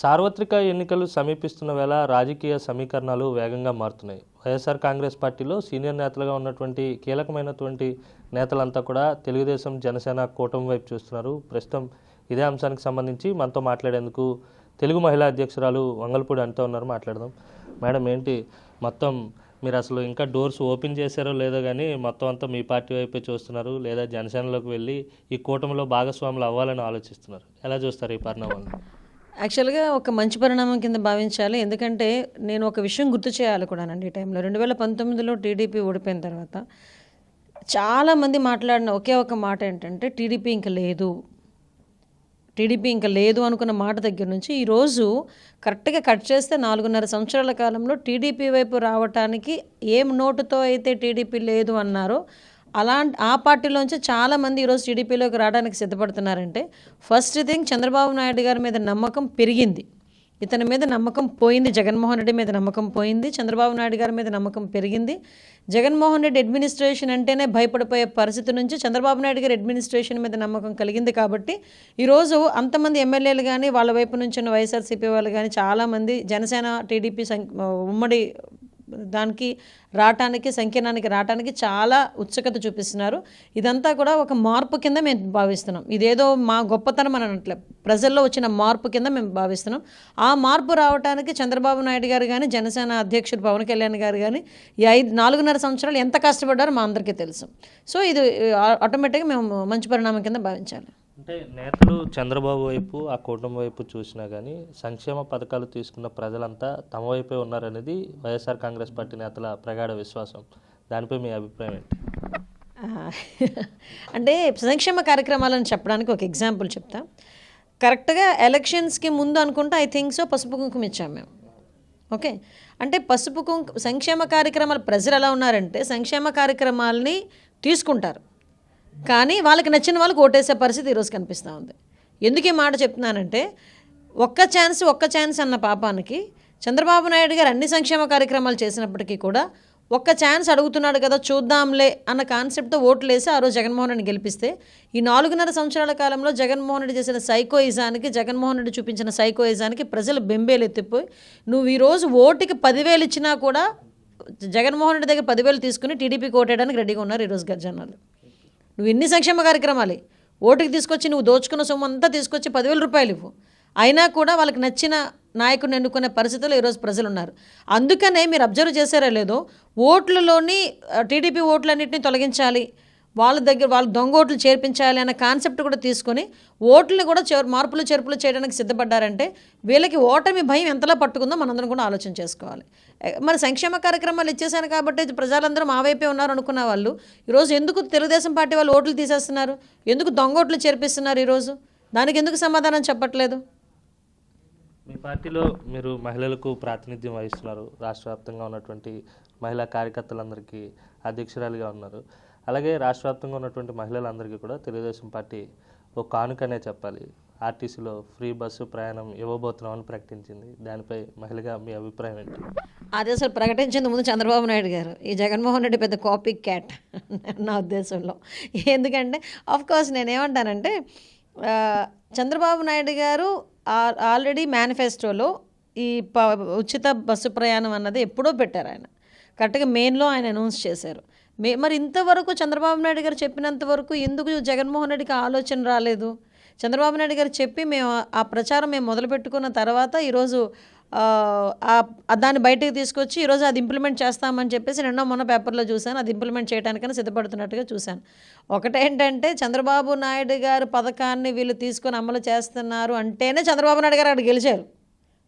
సార్వత్రిక ఎన్నికలు సమీపిస్తున్న వేళ రాజకీయ సమీకరణాలు వేగంగా మారుతున్నాయి. వైఎస్ఆర్ కాంగ్రెస్ పార్టీలో సీనియర్ నేతలుగా ఉన్నటువంటి కీలకమైనటువంటి నేతలంతా కూడా తెలుగుదేశం జనసేన కూటమి వైపు చూస్తున్నారు. ప్రస్తుతం ఇదే అంశానికి సంబంధించి మనతో మాట్లాడేందుకు తెలుగు మహిళా అధ్యక్షురాలు వంగల్పూడి అనిత ఉన్నారు. మాట్లాడదాం. మేడం, ఏంటి మొత్తం మీరు అసలు ఇంకా డోర్స్ ఓపెన్ చేశారో లేదో కానీ మొత్తం అంతా మీ పార్టీ వైపే చూస్తున్నారు, లేదా జనసేనలోకి వెళ్ళి ఈ కూటమిలో భాగస్వాములు అవ్వాలని ఆలోచిస్తున్నారు. ఎలా చూస్తారు ఈ పరిణామాలను? యాక్చువల్గా ఒక మంచి పరిణామం కింద భావించాలి. ఎందుకంటే నేను ఒక విషయం గుర్తు చేయాలి కూడానండి. ఈ టైంలో 2019లో టీడీపీ ఓడిపోయిన తర్వాత చాలామంది మాట్లాడిన ఒకే ఒక మాట ఏంటంటే టీడీపీ ఇంకా లేదు అనుకున్న మాట దగ్గర నుంచి ఈరోజు కరెక్ట్గా కట్ చేస్తే 4.5 సంవత్సరాల కాలంలో టీడీపీ వైపు రావటానికి ఏం నోటుతో అయితే టీడీపీ లేదు అన్నారో ఆ పార్టీలోంచి చాలామంది ఈరోజు టీడీపీలోకి రావడానికి సిద్ధపడుతున్నారంటే ఫస్ట్ థింగ్ చంద్రబాబు నాయుడు గారి మీద నమ్మకం పెరిగింది. ఇతని మీద నమ్మకం పోయింది. జగన్మోహన్ రెడ్డి మీద నమ్మకం పోయింది. చంద్రబాబు నాయుడు గారి మీద నమ్మకం పెరిగింది. జగన్మోహన్ రెడ్డి అడ్మినిస్ట్రేషన్ అంటేనే భయపడిపోయే పరిస్థితి నుంచి చంద్రబాబు నాయుడు గారి అడ్మినిస్ట్రేషన్ మీద నమ్మకం కలిగింది. కాబట్టి ఈరోజు అంతమంది ఎమ్మెల్యేలు కానీ వాళ్ళ వైపు నుంచి ఉన్న వైఎస్ఆర్సీపీ వాళ్ళు కానీ చాలామంది జనసేన టీడీపీ ఉమ్మడి దానికి రావటానికి సంకీర్ణానికి రావటానికి చాలా ఉత్సుకత చూపిస్తున్నారు. ఇదంతా కూడా ఒక మార్పు కింద మేము భావిస్తున్నాం. ఇదేదో మా గొప్పతనం అని అనట్లే, ప్రజల్లో వచ్చిన మార్పు కింద మేము భావిస్తున్నాం. ఆ మార్పు రావడానికి చంద్రబాబు నాయుడు గారు కానీ జనసేన అధ్యక్షుడు పవన్ కళ్యాణ్ గారు కానీ ఈ 4.5 సంవత్సరాలు ఎంత కష్టపడ్డారో మా అందరికీ తెలుసు. సో ఇది ఆటోమేటిక్గా మేము మంచి పరిణామం కింద భావించాలి. అంటే నేతలు చంద్రబాబు వైపు ఆ కూటమి వైపు చూసినా కానీ సంక్షేమ పథకాలు తీసుకున్న ప్రజలంతా తమ వైపే ఉన్నారనేది వైఎస్ఆర్ కాంగ్రెస్ పార్టీ నేతల ప్రగాఢ విశ్వాసం. దానిపై మీ అభిప్రాయం ఏంటి? అంటే సంక్షేమ కార్యక్రమాలను చెప్పడానికి ఒక ఎగ్జాంపుల్ చెప్తా. కరెక్ట్గా ఎలక్షన్స్కి ముందు అనుకుంటా ఐ థింక్ సో పసుపు కుంకుమ ఇచ్చాం మేము. ఓకే, అంటే పసుపు కుంకుమ సంక్షేమ కార్యక్రమాలు ప్రజలు ఎలా ఉన్నారంటే సంక్షేమ కార్యక్రమాలని తీసుకుంటారు, కానీ వాళ్ళకి నచ్చిన వాళ్ళకి ఓటేసే పరిస్థితి ఈరోజు కనిపిస్తూ ఉంది. ఎందుకు ఈ మాట చెప్తున్నానంటే ఒక్క ఛాన్స్ అన్న పాపానికి చంద్రబాబు నాయుడు గారు అన్ని సంక్షేమ కార్యక్రమాలు చేసినప్పటికీ కూడా ఒక్క ఛాన్స్ అడుగుతున్నాడు కదా చూద్దాంలే అన్న కాన్సెప్ట్తో ఓట్లు వేసి ఆ రోజు జగన్మోహన్ రెడ్డిని గెలిపిస్తే ఈ 4.5 సంవత్సరాల కాలంలో జగన్మోహన్ రెడ్డి చేసిన సైకోయిజానికి జగన్మోహన్ రెడ్డి చూపించిన సైకోయిజానికి ప్రజలు బెంబేలు ఎత్తిపోయి నువ్వు ఈరోజు ఓటుకి 10,000 ఇచ్చినా కూడా జగన్మోహన్ రెడ్డి దగ్గర 10,000 తీసుకుని టీడీపీకి ఓటేయడానికి రెడీగా ఉన్నారు ఈరోజు జనాలు. నువ్వు ఎన్ని సంక్షేమ కార్యక్రమాలు ఓటుకి తీసుకొచ్చి నువ్వు దోచుకున్న సొమ్ము అంతా తీసుకొచ్చి 10,000 రూపాయలు ఇవ్వు, అయినా కూడా వాళ్ళకి నచ్చిన నాయకుడిని ఎన్నుకునే పరిస్థితుల్లో ఈరోజు ప్రజలు ఉన్నారు. అందుకనే మీరు అబ్జర్వ్ చేశారో లేదో ఓట్లలోని టీడీపీ ఓట్లన్నింటినీ తొలగించాలి, వాళ్ళ దొంగ ఓట్లు చేర్పించాలి అన్న కాన్సెప్ట్ కూడా తీసుకొని ఓట్లను కూడా మార్పులు చేర్పులు చేయడానికి సిద్ధపడ్డారంటే వీళ్ళకి ఓటమి భయం ఎంతలా పట్టుకుందో మనందరం కూడా ఆలోచన చేసుకోవాలి. మరి సంక్షేమ కార్యక్రమాలు ఇచ్చేసాను కాబట్టి ప్రజలందరూ మా వైపే ఉన్నారు అనుకున్న వాళ్ళు ఈరోజు ఎందుకు తెలుగుదేశం పార్టీ వాళ్ళు ఓట్లు తీసేస్తున్నారు, ఎందుకు దొంగ ఓట్లు చేర్పిస్తున్నారు ఈరోజు? దానికి ఎందుకు సమాధానం చెప్పట్లేదు? మీ పార్టీలో మీరు మహిళలకు ప్రాతినిధ్యం వహిస్తున్నారు, రాష్ట్ర వ్యాప్తంగా ఉన్నటువంటి మహిళా కార్యకర్తలందరికీ అధ్యక్షురాలిగా ఉన్నారు. అలాగే రాష్ట్ర వ్యాప్తంగా ఉన్నటువంటి మహిళలందరికీ కూడా తెలుగుదేశం పార్టీ ఒక కానుకనే చెప్పాలి, ఆర్టీసీలో ఫ్రీ బస్సు ప్రయాణం ఇవ్వబోతున్నామని ప్రకటించింది. దానిపై మహిళగా మీ అభిప్రాయం ఏంటి? అది అసలు ప్రకటించేందుకు ముందు చంద్రబాబు నాయుడు గారు ఈ జగన్మోహన్ రెడ్డి పెద్ద కాపీ క్యాట్ నా ఉద్దేశంలో. ఎందుకంటే ఆఫ్కోర్స్ నేనేమంటానంటే చంద్రబాబు నాయుడు గారు ఆల్రెడీ మేనిఫెస్టోలో ఈ ఉచిత బస్సు ప్రయాణం అన్నది ఎప్పుడో పెట్టారు. ఆయన కరెక్ట్గా మెయిన్లో ఆయన అనౌన్స్ చేశారు. మరి ఇంతవరకు చంద్రబాబు నాయుడు గారు చెప్పినంత వరకు ఎందుకు జగన్మోహన్ రెడ్డికి ఆలోచన రాలేదు? చంద్రబాబు నాయుడు గారు చెప్పి మేము ఆ ప్రచారం మేము మొదలుపెట్టుకున్న తర్వాత ఈరోజు దాన్ని బయటకు తీసుకొచ్చి ఈరోజు అది ఇంప్లిమెంట్ చేస్తామని చెప్పేసి మొన్న పేపర్లో చూశాను. అది ఇంప్లిమెంట్ చేయడానికైనా సిద్ధపడుతున్నట్టుగా చూశాను. ఒకటేంటంటే చంద్రబాబు నాయుడు గారు పథకాన్ని వీళ్ళు తీసుకొని అమలు చేస్తున్నారు అంటేనే చంద్రబాబు నాయుడు గారు అక్కడ గెలిచారు.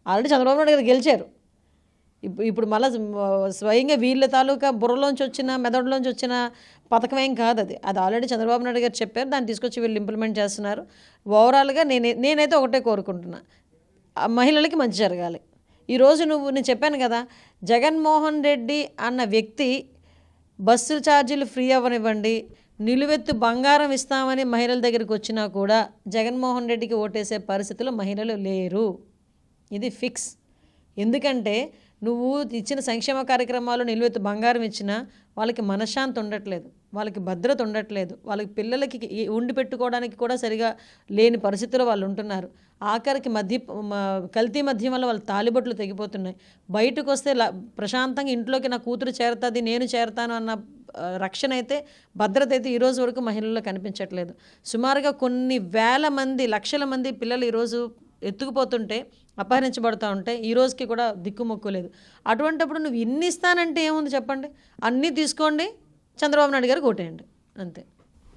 ఆల్రెడీ చంద్రబాబు నాయుడు గారు గెలిచారు. ఇప్పుడు మళ్ళీ స్వయంగా వీళ్ళ తాలూకా బుర్రలోంచి వచ్చిన మెదడులోంచి వచ్చిన పథకం ఏం కాదు. అది ఆల్రెడీ చంద్రబాబు నాయుడు గారు చెప్పారు, దాన్ని తీసుకొచ్చి వీళ్ళు ఇంప్లిమెంట్ చేస్తున్నారు. ఓవరాల్గా నేనైతే ఒకటే కోరుకుంటున్నా, మహిళలకి మంచి జరగాలి. ఈరోజు నేను చెప్పాను కదా, జగన్మోహన్ రెడ్డి అన్న వ్యక్తి బస్సు ఛార్జీలు ఫ్రీ అవ్వనివ్వండి, నిలువెత్తు బంగారం ఇస్తామని మహిళల దగ్గరికి వచ్చినా కూడా జగన్మోహన్ రెడ్డికి ఓటేసే పరిస్థితిలో మహిళలు లేరు. ఇది ఫిక్స్. ఎందుకంటే నువ్వు ఇచ్చిన సంక్షేమ కార్యక్రమాలు నిలువెత్తు బంగారం ఇచ్చినా వాళ్ళకి మనశ్శాంతి ఉండట్లేదు. వాళ్ళకి భద్రత ఉండట్లేదు, వాళ్ళకి పిల్లలకి ఉండి పెట్టుకోవడానికి కూడా సరిగా లేని పరిస్థితుల్లో వాళ్ళు ఉంటున్నారు. ఆఖరికి కల్తీ మద్యం వల్ల వాళ్ళ తాలిబొట్లు తెగిపోతున్నాయి. బయటకు వస్తే ప్రశాంతంగా ఇంట్లోకి నా కూతురు చేరుతుంది, నేను చేరతాను అన్న రక్షణ అయితే, భద్రత అయితే ఈరోజు వరకు మహిళల్లో కనిపించట్లేదు. సుమారుగా కొన్ని వేల మంది, లక్షల మంది పిల్లలు ఈరోజు ఎత్తుకుపోతుంటే, అపహరించబడుతూ ఉంటే ఈ రోజుకి కూడా దిక్కుమొక్కు లేదు. అటువంటిప్పుడు నువ్వు ఇన్ని ఇస్తానంటే ఏముంది చెప్పండి? అన్నీ తీసుకోండి, చంద్రబాబు నాయుడు గారికి ఓటేయండి, అంతే.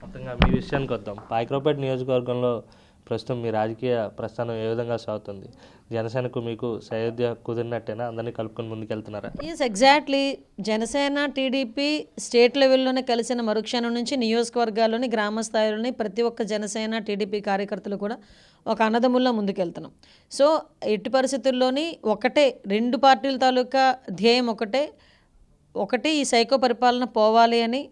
మొత్తంగా మీ విషయానికి వద్దాం. పాయకరావుపేట నియోజకవర్గంలో ప్రస్తుతం మీ రాజకీయ ప్రస్థానం ఏ విధంగా సాగుతుంది? జనసేనకు మీకు సయోధ్య కుదిరినట్టేనా? అందరినీ కలుపుకొని ముందుకెళ్తున్నారా? Yes, exactly. Janasena TDP state లెవెల్లోనే కలిసిన మరుక్షణం నుంచి నియోజకవర్గాల్లోని, గ్రామ స్థాయిలోని ప్రతి ఒక్క జనసేన టీడీపీ కార్యకర్తలు కూడా ఒక అన్నదమ్ముల్లో ముందుకెళ్తున్నాం. సో ఎట్టి పరిస్థితుల్లోని ఒకటే, రెండు పార్టీల తాలూకా ధ్యేయం ఒకటి ఈ సైకో పరిపాలన పోవాలి అని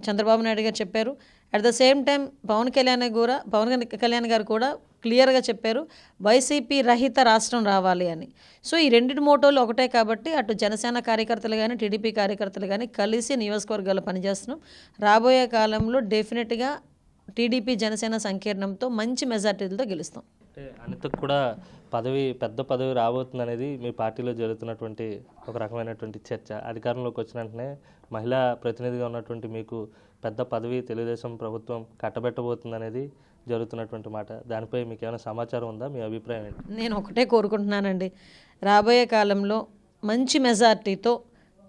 చంద్రబాబు నాయుడు గారు చెప్పారు. At the same time Pawan Kalyan గారు కూడా క్లియర్గా చెప్పారు, వైసీపీ రహిత రాష్ట్రం రావాలి అని. సో ఈ రెండింటి మోటోలు ఒకటే కాబట్టి అటు జనసేన కార్యకర్తలు కానీ టీడీపీ కార్యకర్తలు కానీ కలిసి నియోజకవర్గాల్లో పనిచేస్తున్నాం. రాబోయే కాలంలో డెఫినెట్గా టీడీపీ జనసేన సంకీర్ణంతో మంచి మెజార్టీలతో గెలుస్తాం. అంటే అనితకు కూడా పెద్ద పదవి రాబోతుంది అనేది మీ పార్టీలో జరుగుతున్నటువంటి ఒక రకమైనటువంటి చర్చ. అధికారంలోకి వచ్చిన వెంటనే మహిళా ప్రతినిధిగా ఉన్నటువంటి మీకు పెద్ద పదవి తెలుగుదేశం ప్రభుత్వం కట్టబెట్టబోతుంది అనేది జరుగుతున్నటువంటి మాట. దానిపై మీకు ఏమైనా సమాచారం ఉందా? మీ అభిప్రాయం ఏంటి? నేను ఒకటే కోరుకుంటున్నానండి, రాబోయే కాలంలో మంచి మెజార్టీతో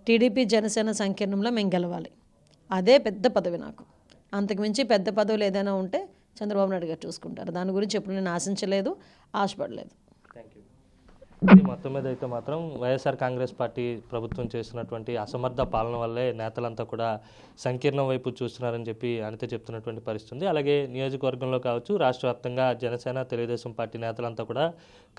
టీడీపీ జనసేన సంకీర్ణంలో మేము గెలవాలి. అదే పెద్ద పదవి నాకు. అంతకుమించి పెద్ద పదవులు ఏదైనా ఉంటే చంద్రబాబు నాయుడు గారు చూసుకుంటారు. దాని గురించి ఎప్పుడు నేను ఆశించలేదు, ఆశపడలేదు. Thank you. ఇది మొత్తం మీద అయితే మాత్రం వైఎస్ఆర్ కాంగ్రెస్ పార్టీ ప్రభుత్వం చేస్తున్నటువంటి అసమర్థ పాలన వల్లే నేతలంతా కూడా సంకీర్ణం వైపు చూస్తున్నారని చెప్పి అనిత చెప్తున్నటువంటి పరిస్థితి ఉంది. అలాగే నియోజకవర్గంలో కావచ్చు, రాష్ట్ర వ్యాప్తంగా జనసేన తెలుగుదేశం పార్టీ నేతలంతా కూడా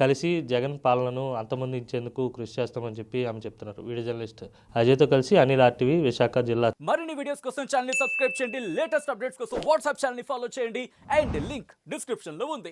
కలిసి జగన్ పాలనను అంతమొందించేందుకు కృషి చేస్తామని చెప్పి ఆమె చెప్తున్నారు. వీడియో జర్నలిస్ట్ అజయ్తో కలిసి అనిల్ RTV, విశాఖ జిల్లా. మరిన్ని వీడియోస్ కోసం ఛానల్ ని సబ్స్క్రైబ్ చేయండి, లేటెస్ట్ అప్డేట్స్ కోసం వాట్సాప్ ఛానల్ ని ఫాలో చేయండి అండ్ లింక్ డిస్క్రిప్షన్ లో ఉంది.